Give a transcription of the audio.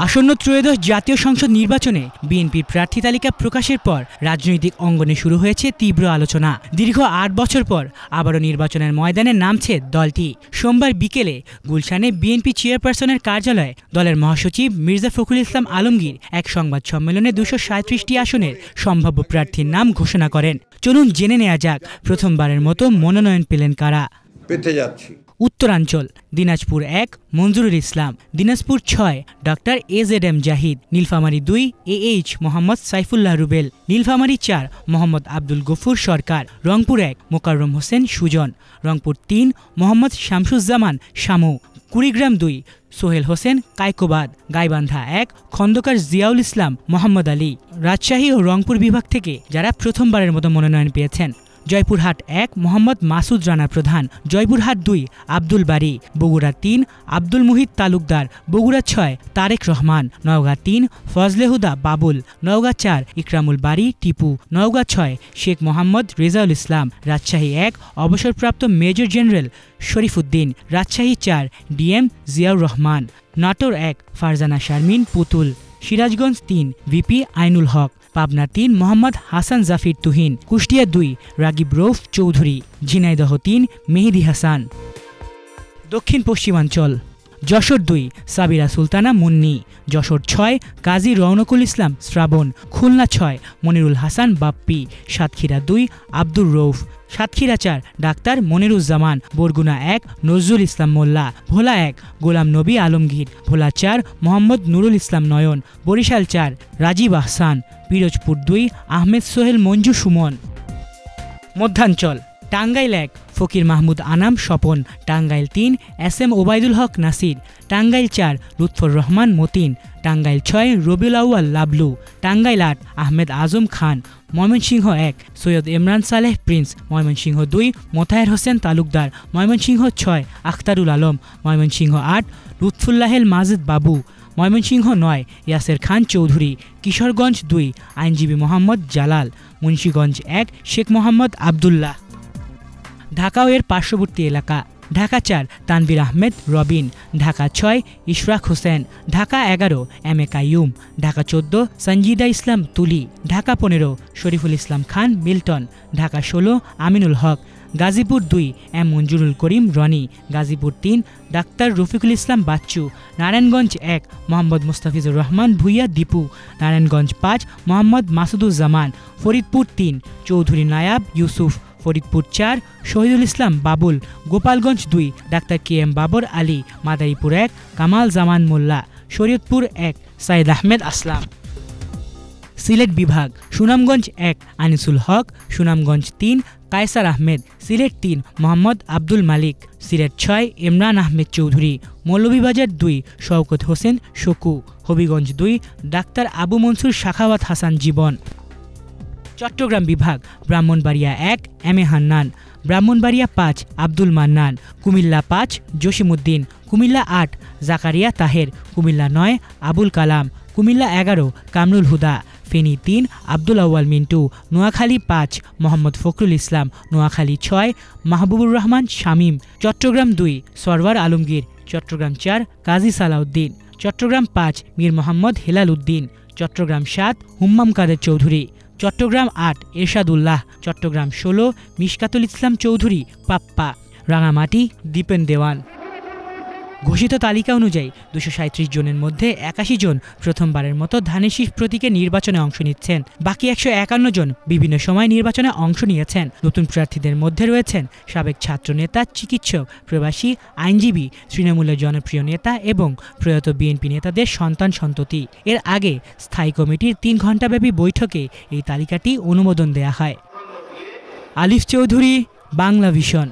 আসন্ন ত্রয়োদশ জাতীয় সংসদ নির্বাচনে বিএনপির প্রার্থী তালিকা প্রকাশের পর রাজনৈতিক অঙ্গনে শুরু হয়েছে তীব্র আলোচনা। দীর্ঘ ৮ বছর পর আবারও নির্বাচনের ময়দানে নামছে দলটি। সোমবার বিকেলে গুলশানে বিএনপি চেয়ারপারসনের কার্যালয়ে দলের মহাসচিব মির্জা ফখরুল ইসলাম আলমগীর এক সংবাদ সম্মেলনে ২৩৭টি আসনের সম্ভাব্য প্রার্থীর নাম ঘোষণা করেন। চলুন জেনে নেওয়া যাক প্রথমবারের মতো মনোনয়ন পেলেন কারা। পেতে যাচ্ছি। উত্তরাঞ্চল Dinajpur ১ Manjurul Islam, Dinajpur ৬ doctor AZM Zahid, Nilphamari ২ AH Mohammad Saifullah Rubel, Nilphamari ৪ Mohammad Abdul Gafur Sarkar, Rangpur ১ Mokarram Hossain Sujan, Rangpur ৩ Mohammad Shamsuzzaman Shamu, Kurigram ২ Sohel Hossain Kaikobad, Gaibandha ১ Khandakar Ziaul Islam Mohammad Ali. Rajshahi ও রংপুর বিভাগ থেকে যারা প্রথমবারের মতো মনোনয়ন পেয়েছেন: জয়পুরহাট ১ মোহাম্মদ মাসুদ রানা প্রধান, জয়পুরহাট ২ আব্দুল বারী, বগুড়া ৩ আব্দুল মুহিত তালুকদার, বগুড়া ৬ তারেক রহমান, নওগাঁ ৩ ফজলেহুদা বাবুল, নওগাঁ ৪ ইকরামুল বারী টিপু, নওগাঁ ৬ শেখ মোহাম্মদ রেজাউল ইসলাম, রাজশাহী ১ অবসরপ্রাপ্ত major general Sharifuddin, Rajshahi ৪ DM Ziaur Rahman, Natore ১ Farzana Sharmin পুতুল, সিরাজগঞ্জ ৩ VP আইনুল হক, পাবনা ৩ মোহাম্মদ হাসান জাফির তুহিন, কুষ্টিয়া ২ রাগিব রৌফ চৌধুরী, ঝিনাইদহ ৩ মেহেদি হাসান। দক্ষিণ পশ্চিমাঞ্চল: যশোর ২ সাবিরা সুলতানা মুন্নি, যশোর ৬ কাজী রৌনকুল ইসলাম শ্রাবণ, খুলনা ৬ মনিরুল হাসান বাপ্পি, সাতক্ষীরা ২ আব্দুর রৌফ, সাতক্ষীরা ৪ ডাক্তার মনিরুজ্জামান, বরগুনা ১ নজরুল ইসলাম মোল্লা, ভোলা ১ গোলাম নবী আলমগীর, ভোলা ৪ মোহাম্মদ নুরুল ইসলাম নয়ন, বরিশাল ৪ রাজীব আহসান, পিরোজপুর ২ আহমেদ সোহেল মঞ্জু সুমন। মধ্যাঞ্চল: টাঙ্গাইল ১ ফকির মাহমুদ আনাম স্বপন, টাঙ্গাইল ৩ SM ওবায়দুল হক নাসির, টাঙ্গাইল ৪ লুৎফর রহমান মতিন, টাঙ্গাইল ৬ রবিউল আউয়াল লাবলু, টাঙ্গাইল ৮ আহমেদ আজম খান, ময়মনসিংহ ১ সৈয়দ ইমরান সালেহ প্রিন্স, ময়মনসিংহ ২ মোতাহের হোসেন তালুকদার, ময়মনসিংহ ৬ আখতারুল আলম, ময়মনসিংহ ৮ লুৎফুল্লাহেল মাজেদ বাবু, ময়মনসিংহ ৯ ইয়াসের খান চৌধুরী, কিশোরগঞ্জ ২ আইনজীবী মোহাম্মদ জালাল, মুন্সিগঞ্জ ১ শেখ মোহাম্মদ আবদুল্লাহ। ঢাকা ও এর পার্শ্ববর্তী এলাকা: ঢাকা ৪ তানভীর আহমেদ রবিন, ঢাকা ৬ ইশরাক হোসেন, ঢাকা ১১ MA কাইয়ুম, ঢাকা ১৪ সঞ্জিদা ইসলাম তুলি, ঢাকা ১৫ শরীফুল ইসলাম খান মিল্টন, ঢাকা ১৬ আমিনুল হক, গাজীপুর ২ M মঞ্জুরুল করিম Roni, Gazipur ৩ doctor Rafiqul Islam Bachchu, Narayanganj ১ Mohammad Mustafizur Rahman Bhuiyan Dipu, Narayanganj ৫ Mohammad Masuduzzaman, Faridpur ৩ Chowdhury Nayab Yusuf, Faridpur ৪ Shahidul Islam Babul, Gopalganj ২ doctor KM Babur Ali, Madaripur ১ Kamal জামান মোল্লা, শরীয়তপুর ১ সাইদ আহমেদ আসলাম। সিলেট বিভাগ: সুনামগঞ্জ ১ আনিসুল হক, সুনামগঞ্জ ৩ কায়সার আহমেদ, সিলেট ৩ মোহাম্মদ আব্দুল মালিক, সিলেট ৬ ইমরান আহমেদ চৌধুরী, মৌলভীবাজার ২ শওকত হোসেন শকু, হবিগঞ্জ ২ ডাক্তার আবু মনসুর সাখাওয়াত হাসান জীবন। চট্টগ্রাম বিভাগ: ব্রাহ্মণবাড়িয়া ১ MA হান্নান, ব্রাহ্মণবাড়িয়া ৫ আব্দুল মান্নান, কুমিল্লা ৫ জসিমউদ্দিন, কুমিল্লা ৮ জাকারিয়া তাহের, কুমিল্লা ৯ আবুল কালাম, কুমিল্লা ১১ কামরুল হুদা, ফেনী ৩ আব্দুল আউয়াল মিন্টু, নোয়াখালী ৫ মোহাম্মদ ফখরুল ইসলাম, নোয়াখালী ৬ মাহবুবুর রহমান শামীম, চট্টগ্রাম ২ সরওয়ার আলমগীর, চট্টগ্রাম ৪ কাজী সালাউদ্দিন, চট্টগ্রাম ৫ মীর মোহাম্মদ হেলাল উদ্দিন, চট্টগ্রাম ৭ হুম্মাম কাদের চৌধুরী, চট্টগ্রাম ৮ এরশাদ উল্লাহ, চট্টগ্রাম ১৬ মিশকাতুল ইসলাম চৌধুরী পাপ্পা, রাঙামাটি দীপেন দেওয়ান। ঘোষিত তালিকা অনুযায়ী ২৩৭ জনের মধ্যে ৮১ জন প্রথমবারের মতো ধানের শীষ প্রতীকে নির্বাচনে অংশ নিচ্ছেন। বাকি ১৫১ জন বিভিন্ন সময় নির্বাচনে অংশ নিয়েছেন। নতুন প্রার্থীদের মধ্যে রয়েছেন সাবেক ছাত্রনেতা, চিকিৎসক, প্রবাসী, আইনজীবী, তৃণমূলের জনপ্রিয় নেতা এবং প্রয়াত বিএনপি নেতাদের সন্তান সন্ততি। এর আগে স্থায়ী কমিটির ৩ ঘণ্টাব্যাপী বৈঠকে এই তালিকাটি অনুমোদন দেয়া হয়। আলিফ চৌধুরী, বাংলা ভিশন।